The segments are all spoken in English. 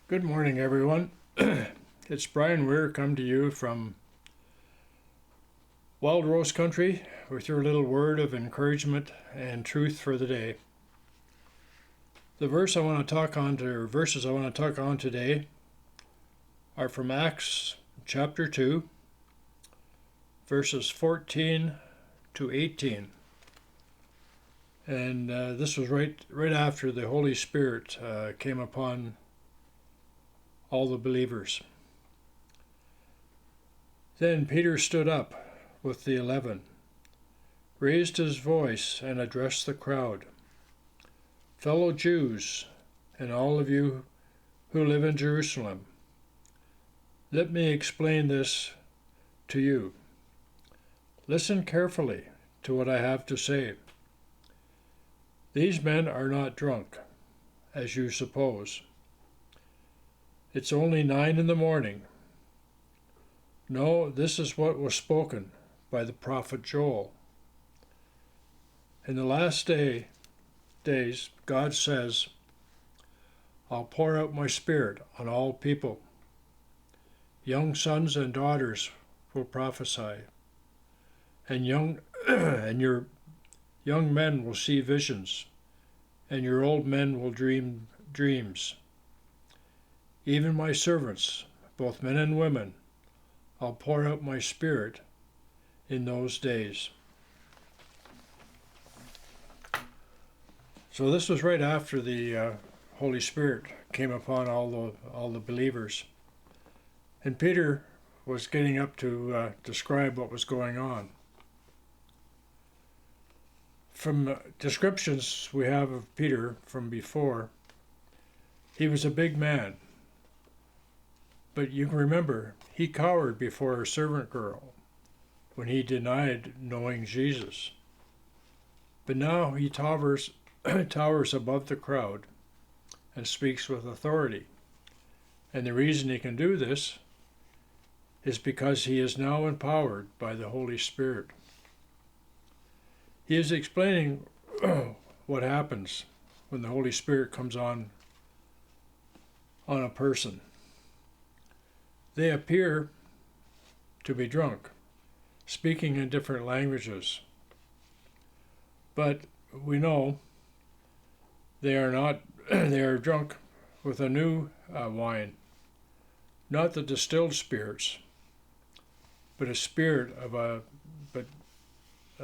Good morning, everyone. It's Brian Weir come to you from Wild Rose Country with your little word of encouragement and truth for the day. The verses I want to talk on today are from Acts chapter 2, verses 14 to 18. And this was right after the Holy Spirit came upon all the believers. Then Peter stood up with the 11, raised his voice, and addressed the crowd. Fellow Jews, and all of you who live in Jerusalem, let me explain this to you. Listen carefully to what I have to say. These men are not drunk, as you suppose. It's only 9 a.m. No, this is what was spoken by the prophet Joel. In the last days, God says, I'll pour out my spirit on all people. Young sons and daughters will prophesy, and your young men will see visions, and your old men will dream dreams. Even my servants, both men and women, I'll pour out my spirit in those days. So this was right after the Holy Spirit came upon all the believers. And Peter was getting up to describe what was going on. From descriptions we have of Peter from before, he was a big man. But you can remember, he cowered before a servant girl when he denied knowing Jesus. But now he towers above the crowd and speaks with authority. And the reason he can do this is because he is now empowered by the Holy Spirit. He is explaining what happens when the Holy Spirit comes on a person. They appear to be drunk, speaking in different languages. But we know they are not. They are drunk with a new wine, not the distilled spirits, but a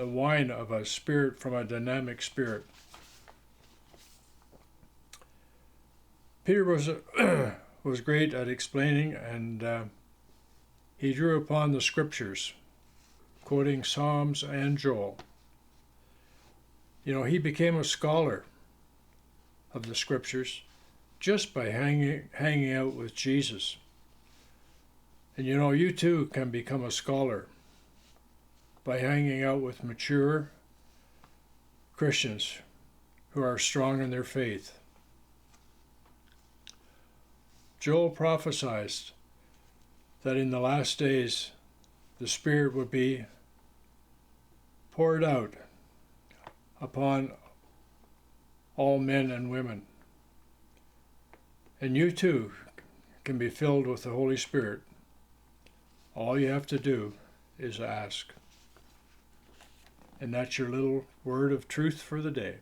wine of a spirit from a dynamic spirit. Peter was great at explaining, and he drew upon the scriptures, quoting Psalms and Joel. He became a scholar of the scriptures just by hanging out with Jesus. And you too can become a scholar by hanging out with mature Christians who are strong in their faith. Joel prophesied that in the last days the Spirit would be poured out upon all men and women. And you too can be filled with the Holy Spirit. All you have to do is ask. And that's your little word of truth for the day.